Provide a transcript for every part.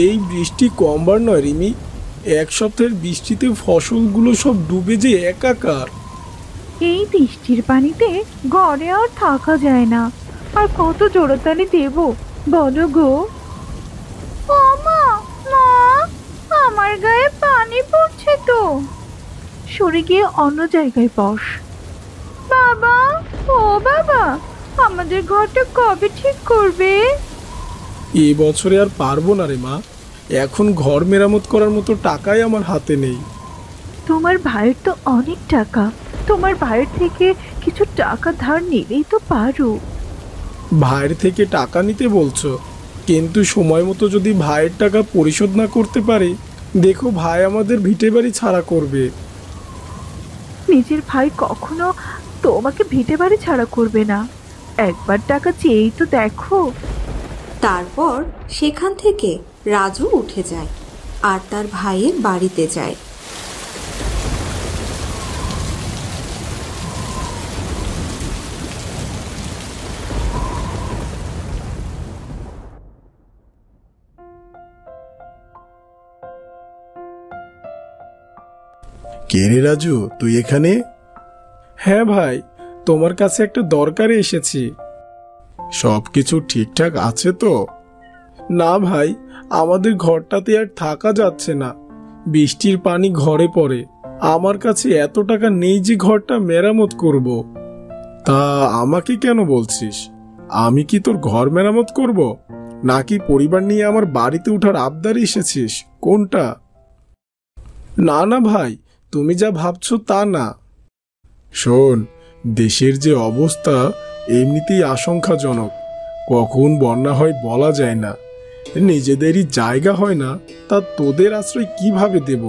এই বৃষ্টি কমবার নয় রিমি, এক সপ্তাহের বৃষ্টিতে ফসলগুলো সব ডুবে যে একাকার। এই বৃষ্টির পানিতে ঘরে আর থাকা যায় না। আর কত জোড়াতালি দেব বলো গো? ও মা, মা, আমার গায়ে পানি পড়ছে তো। সরে গিয়ে অন্য জায়গায় বস। বাবা, ও বাবা, আমাদের ঘরটা কবে ঠিক করবে? এ বছরে আর পারবো না রে মা, এখন ঘর মেরামত করার মতো টাকাই আমার হাতে নেই। তোমার ভাইয়ের তো অনেক টাকা, তোমার ভাইয়ের থেকে কিছু টাকা ধার নিলেই তো পারো। ভাইয়ের থেকে টাকা নিতে বলছো, কিন্তু সময় মতো যদি ভাইয়ের টাকা পরিশোধ না করতে পারে, দেখো ভাই আমাদের ভিটে বাড়ি ছাড়া করবে। নিজের ভাই কখনো তোমাকে ভিটে বাড়ি ছাড়া করবে না। একবার টাকা চেয়েই তো দেখো। তারপর সেখান থেকে রাজু উঠে যায় আর তার ভাইয়ের বাড়িতে যায়। কে রে রাজু, তুই এখানে? হ্যাঁ ভাই, তোমার কাছে একটা দরকারে এসেছি। সব কিছু ঠিকঠাক আছে তো? না ভাই, আমাদের ঘরটাতে আর থাকা যাচ্ছে না। বৃষ্টির পানি ঘরে পড়ে। আমার কাছে এত টাকা নেই যে ঘরটা মেরামত করব। তা আমাকে কেন বলছিস? আমি কি তোর ঘর মেরামত করব, নাকি পরিবার নিয়ে আমার বাড়িতে ওঠার আবদারে এসেছিস? কোনটা? না না ভাই, তুমি যা ভাবছো তা না। শোন, দেশের যে অবস্থা এমনিতেই আশঙ্কাজনক। কখন বন্যা হয় বলা যায় না। নিজেদেরই জায়গা হয় না, তা তোদের আশ্রয় কিভাবে দেব?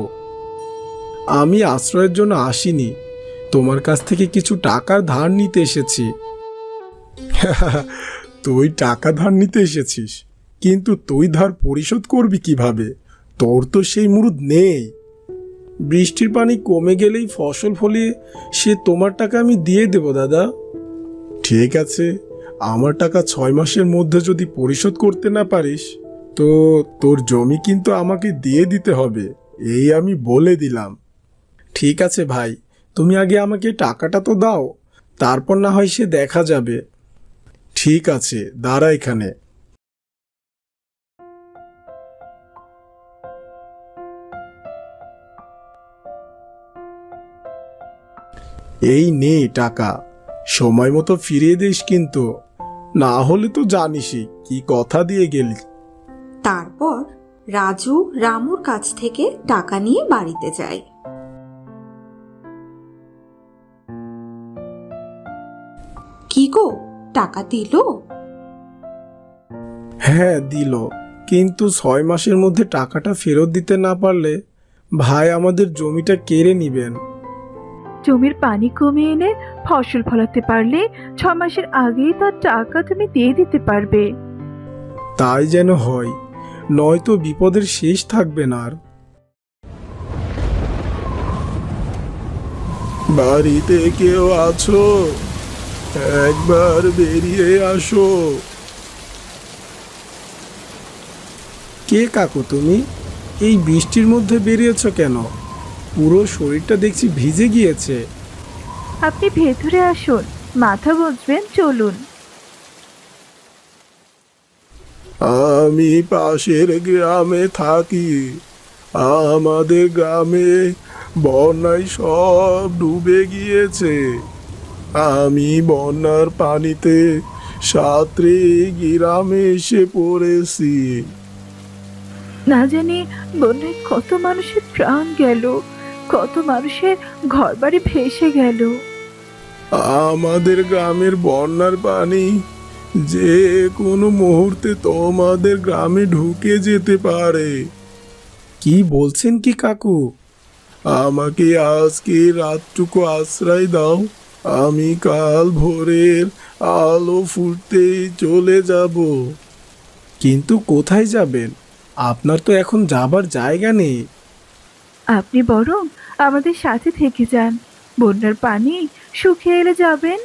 আমি আশ্রয়ের জন্য আসিনি, তোমার কাছ থেকে কিছু টাকার ধার নিতে এসেছি। তুই টাকা ধার নিতে এসেছিস, কিন্তু তুই ধার পরিশোধ করবি কিভাবে? তোর তো সেই মুরুদ নেই। বৃষ্টির পানি কমে গেলেই ফসল ফলিয়ে সে তোমার টাকা আমি দিয়ে দেব দাদা। ঠিক আছে, আমার টাকা 6 মাসের মধ্যে যদি পরিশোধ করতে না পারিস, তো তোর জমি কিন্তু আমাকে দিয়ে দিতে হবে, এই আমি বলে দিলাম। ঠিক আছে ভাই, তুমি আগে আমাকে টাকাটা তো দাও, তারপর না হয় সে দেখা যাবে। ঠিক আছে, দাঁড়া এখানে। এই নে টাকা, সময় মতো ফিরিয়ে দিস কিন্তু, না হলে তো জানিসই কি কথা দিয়ে গেলি। তারপর রাজু রামুর কাছ থেকে টাকা নিয়ে বাড়িতে যায়। কি গো, টাকা দিল? হ্যাঁ দিল, কিন্তু 6 মাসের মধ্যে টাকাটা ফেরত দিতে না পারলে ভাই আমাদের জমিটা কেড়ে নিবেন। জমির পানি কমে এনে ফসল ফলাতে পারলে 6 মাসের আগেই তার টাকা তুমি দিয়ে দিতে পারবে। তাই যেন হয়, নয়তো বিপদের শেষ থাকবে না আর। বাড়িতে কেউ আছো? একবার বেরিয়ে আসো। কে কাকু তুমি? এই বৃষ্টির মধ্যে বেরিয়েছ কেন? পুরো শরীরটা দেখছি ভিজে গিয়েছে। আপনি ভেতরে আসুন, মাথা বুঝবেন, চলুন। আমি পাশের গ্রামে থাকি। আমাদের গ্রামে বন্যায় সব ডুবে গিয়েছে। আমি বন্যার পানিতে সাঁতরে গ্রামে এসে পড়েছি। না জানি বন্যায় কত মানুষের প্রাণ গেল, কত মানুষের ঘরবাড়ি ভেসে গেল। আমাদের গ্রামের বন্যার পানি যে কোনো মুহূর্তে তোমাদের গ্রামে ঢুকে যেতে পারে। কি বলছেন কি কাকু? আমাকে আজকে রাতটুকু আশ্রয় দাও, আমি কাল ভোরের আলো ফুটতেই চলে যাব। কিন্তু কোথায় যাবেন? আপনার তো এখন যাবার জায়গা নেই। আপনি বরং আমাদের সাথে থেকে যান, বন্যার পানি শুকিয়ে এলে যাবেন।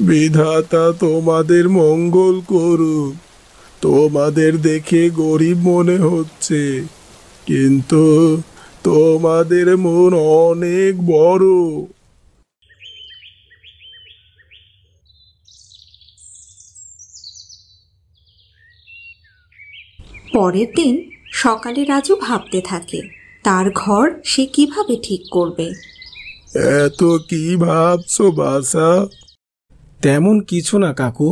বিধাতা তোমাদের মঙ্গল করুক। তোমাদের দেখে গরিব মনে হচ্ছে, কিন্তু তোমাদের মন অনেক বড়। পরের দিন সকালে রাজু ভাবতে থাকে তার ঘর সে কিভাবে ঠিক করবে। এত কি ভাবছো বাসা? তেমন কিছু না কাকু,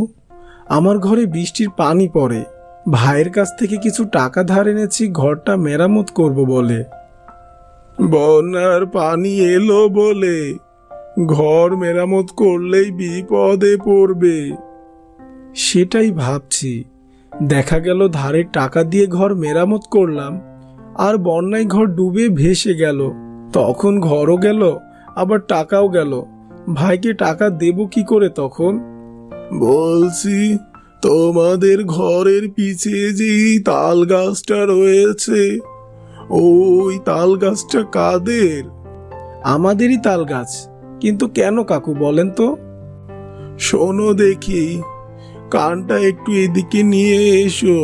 আমার ঘরে বৃষ্টির পানি পড়ে, ভাইয়ের কাছ থেকে কিছু টাকা ধার এনেছি ঘরটা মেরামত করব বলে। বন্যার পানি এলো বলে ঘর মেরামত করলেই বিপদে পড়বে। সেটাই ভাবছি, দেখা গেল ধারের টাকা দিয়ে ঘর মেরামত করলাম, আর বন্যায় ঘর ডুবে ভেসে গেল, তখন ঘরও গেল আবার টাকাও গেল। ভাইকে টাকা দেব কি করে তখন? বলছি, তোমাদের ঘরের পিছে যে তাল গাছটা রয়েছে, ওই তাল গাছটা কাদের? আমাদেরই তাল গাছ, কিন্তু কেন কাকু বলেন তো? শোনো দেখি, কানটা একটু এদিকে নিয়ে এসো।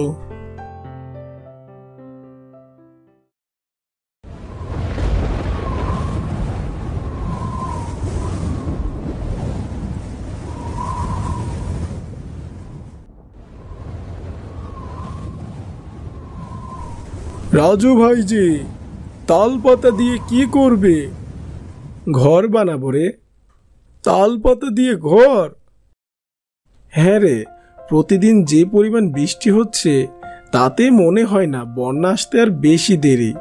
রাজু ভাইজি, তাল পাতা দিয়ে কি করবে? ঘর বানাবো রে। তাল পাতা দিয়ে ঘর? হ্যাঁ রে, প্রতিদিন যে পরিমাণ বৃষ্টি হচ্ছে তাতে মনে হয় না বন্যা আসতে আর বেশি দেরি।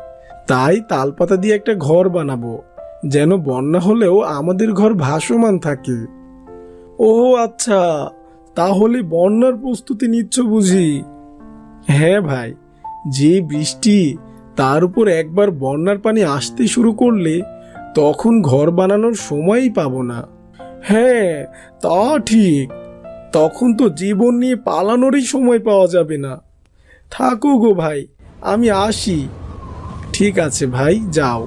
তাই তাল পাতা দিয়ে একটা ঘর বানাবো, যেন বন্যা হলেও আমাদের ঘর ভাসমান থাকে। ও আচ্ছা, তাহলে বন্যার প্রস্তুতি নিচ্ছ বুঝি? হ্যাঁ ভাই, যে বৃষ্টি, তার উপর একবার বন্যার পানি আসতে শুরু করলে তখন ঘর বানানোর সময়ই পাবো না। হ্যাঁ, তা ঠিক, তখন তো জীবন নিয়ে পালানোরই সময় পাওয়া যাবে না। থাকো গো ভাই, আমি আসি। ঠিক আছে ভাই, যাও।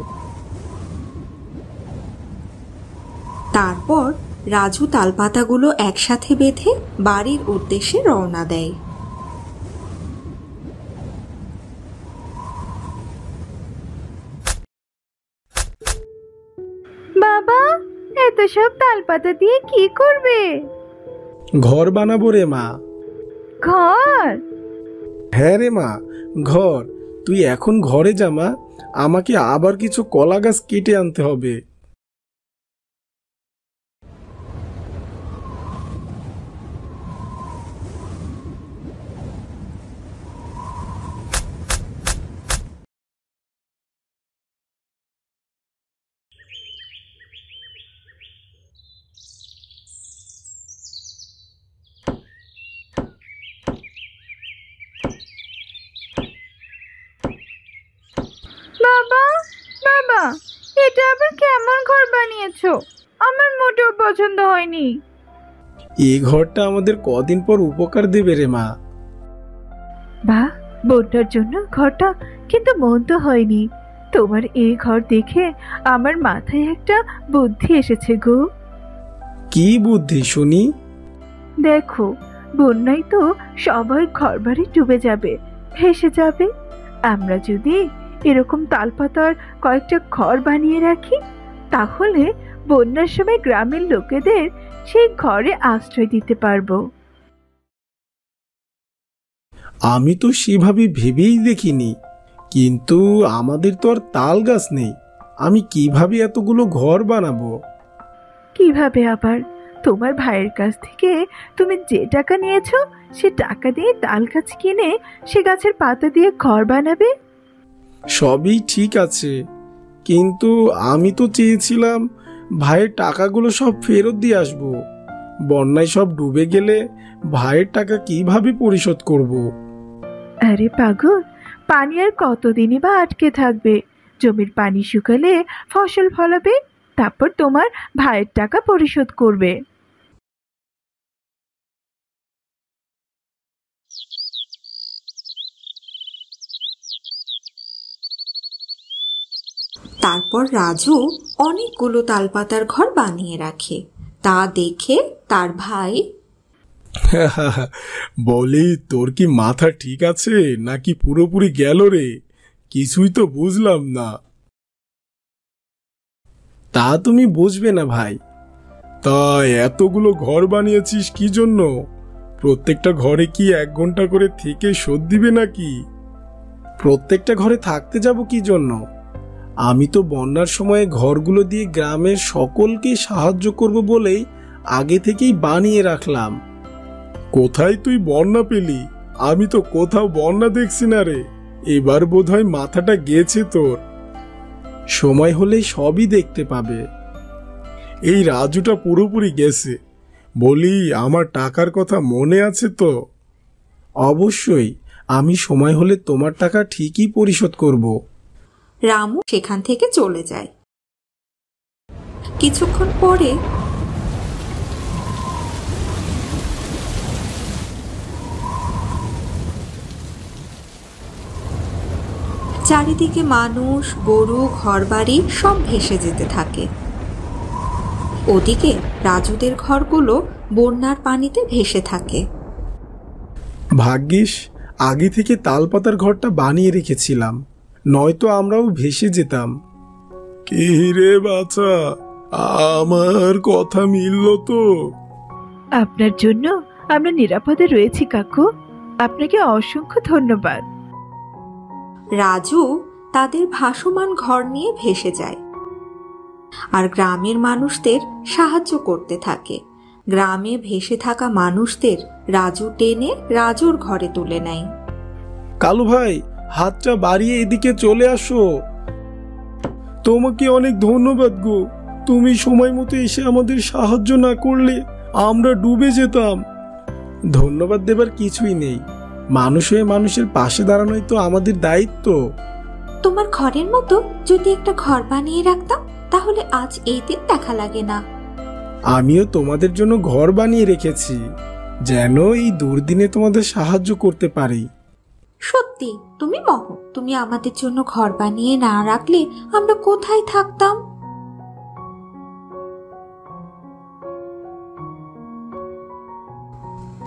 তারপর রাজু তালপাতাগুলো একসাথে বেঁধে বাড়ির উদ্দেশ্যে রওনা দেয়। বাবা, এত সব তালপাতা দিয়ে কি করবে? ঘর বানাবো রে মা। ঘর? হ্যাঁ রে মা, ঘর। তুই এখন ঘরে যা মা, আমাকে আবার কিছু কলা গাছ কেটে আনতে হবে। বাবা, বাবা, এটা আবার কেমন ঘর বানিয়েছো? আমার মোটেও পছন্দ হয়নি। এই ঘরটা আমাদের কদিন পর উপকার দেবে রে মা। বাহ, বন্যার জন্য ঘরটা কিন্তু মন্দ হয়নি। তোমার এই ঘর দেখে আমার মাথায় একটা বুদ্ধি এসেছে গো। কি বুদ্ধি শুনি? দেখো, বন্যায় তো সবার ঘরবাড়ি ডুবে যাবে, ভেসে যাবে। আমরা যদি এরকম তালপাতার কয়েকটা ঘর বানিয়ে রাখি, তাহলে বন্যার সময় গ্রামের লোকেদের সেই ঘরে আশ্রয় দিতে পারবো। আমি তো সেভাবে ভেবেই দেখিনি, কিন্তু আমাদের তো আর তাল গাছ নেই, আমি কিভাবে এতগুলো ঘর বানাবো? কিভাবে আবার? তোমার ভাইয়ের কাছ থেকে তুমি যে টাকা নিয়েছো, সে টাকা দিয়ে তাল গাছ কিনে সে গাছের পাতা দিয়ে ঘর বানাবে। সবই ঠিক আছে, কিন্তু আমি তো চেয়েছিলাম ভাইয়ের টাকাগুলো সব ফেরত দিয়ে আসবো। বন্যায় সব ডুবে গেলে ভাইয়ের টাকা কিভাবে পরিশোধ করব? আরে পাগল, পানি আর কতদিনই বা আটকে থাকবে? জমির পানি শুকালে ফসল ফলাবে, তারপর তোমার ভাইয়ের টাকা পরিশোধ করবে। তারপর রাজু অনেকগুলো তালপাতার ঘর বানিয়ে রাখে। তা দেখে তার ভাই, বলি, তোর কি মাথা ঠিক আছে নাকি পুরোপুরি গেল রে? কিছুই তো বুঝলাম না। তা তুমি বুঝবে না ভাই। তা এতগুলো ঘর বানিয়েছিস কি জন্য? প্রত্যেকটা ঘরে কি 1 ঘন্টা করে থেকে শোধ দিবে নাকি? প্রত্যেকটা ঘরে থাকতে যাব কি জন্য? আমি তো বন্যার সময়ে ঘরগুলো দিয়ে গ্রামের সকলকে সাহায্য করব বলেই আগে থেকেই বানিয়ে রাখলাম। কোথায় তুই বন্যা পেলি? আমি তো কোথাও বন্যা দেখছি না রে। এবার বোধহয় মাথাটা গেছে তোর। সময় হলেই সবই দেখতে পাবে। এই রাজুটা পুরোপুরি গেছে। বলি, আমার টাকার কথা মনে আছে তো? অবশ্যই, আমি সময় হলে তোমার টাকা ঠিকই পরিশোধ করব। রামু সেখান থেকে চলে যায়। কিছুক্ষণ পরে চারিদিকে মানুষ, গরু, ঘরবাড়ি সব ভেসে যেতে থাকে। ওদিকে রাজুদের ঘরগুলো বন্যার পানিতে ভেসে থাকে। ভাগ্যিস আগে থেকে তালপাতার ঘরটা বানিয়ে রেখেছিলাম, নয়তো আমরাও ভেসে যেতাম। কি রে বাছা, আমার কথা মিলল তো? আপনার জন্য আমরা নিরাপদে রয়েছি কাকু। আপনাকে অসংখ্য ধন্যবাদ। রাজু তাদের ভাসমান ঘর নিয়ে ভেসে যায় আর গ্রামের মানুষদের সাহায্য করতে থাকে। গ্রামে ভেসে থাকা মানুষদের রাজু টেনে রাজুর ঘরে তুলে নেয়। কালু ভাই, হাতটা বাড়িয়ে এদিকে চলে আসো। তোমাকে অনেক ধন্যবাদ গো। তুমি সময় মতো এসে আমাদের সাহায্য না করলে আমরা ডুবে যেতাম। ধন্যবাদ দেবার কিছুই নেই। মানুষ হয়ে মানুষের পাশে দাঁড়ানোই তো আমাদের দায়িত্ব। তোমার ঘরের মতো যদি একটা ঘর বানিয়ে রাখতাম তাহলে আজ এই দিন দেখা লাগে না। আমিও তোমাদের জন্য ঘর বানিয়ে রেখেছি, যেন এই দুর্দিনে তোমাদের সাহায্য করতে পারি। সত্যি তুমি মহৎ। তুমি আমাদের জন্য ঘর বানিয়ে না রাখলে আমরা কোথায় থাকতাম?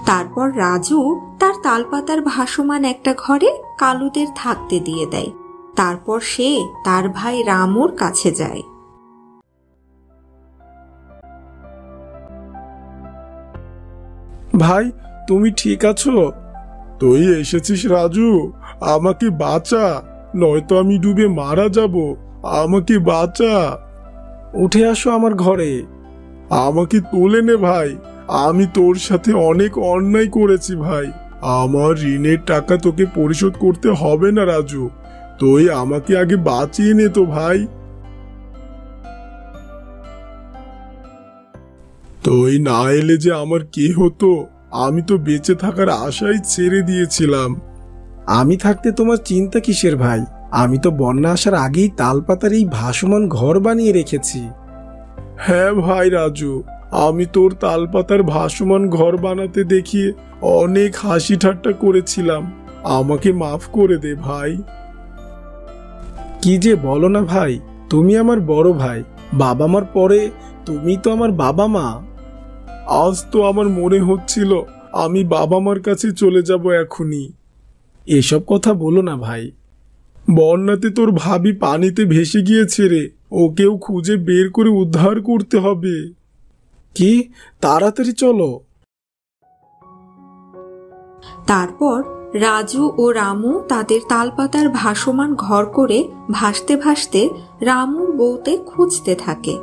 তারপর রাজু তার তালপাতার ভাসমান একটা ঘরে কালুদের থাকতে দিয়ে দেয়। তারপর সে তার ভাই রামুর কাছে যায়। ভাই, তুমি ঠিক আছো? তুই এসেছিস রাজু? আমাকে বাঁচা, নয়তো আমি ডুবে মারা যাব। আমাকে বাঁচা। উঠে আসো আমার ঘরে। আমাকে তুলে নে ভাই। আমি তোর সাথে অনেক অন্যায় করেছি ভাই। আমার ঋণের টাকা তোকে পরিশোধ করতে হবে না রাজু। তুই আমাকে আগে বাঁচিয়ে নে তো ভাই। তুই না এলে যে আমার কি হতো? আমি তো বেঁচে থাকার আশাই ছেড়ে দিয়েছিলাম। আমি থাকতে তোমার চিন্তা কিসের ভাই? আমি তো বন্যা আসার আগেই তালপাতার এই ভাসমান ঘর বানিয়ে রেখেছি। হ্যাঁ ভাই রাজু, আমি তোর তালপাতার ভাসমান ঘর বানাতে দেখিয়ে অনেক হাসি ঠাট্টা করেছিলাম। আমাকে মাফ করে দে ভাই। কি যে বলো না ভাই, তুমি আমার বড় ভাই। বাবা মার পরে তুমি তো আমার বাবা মা। আজ তো আমার মনে হচ্ছিল আমি বাবা মার কাছে চলে যাব এখনই। এসব কথা বলো না ভাই। বন্যাতে তোর ভাবি পানিতে ভেসে গিয়েছে রে। ওকেও খুঁজে বের করে উদ্ধার করতে হবে। কি, তাড়াতাড়ি চলো। তারপর রাজু ও রামু তাদের তালপাতার ভাসমান ঘর করে ভাসতে ভাসতে রামুর বউতে খুঁজতে থাকে।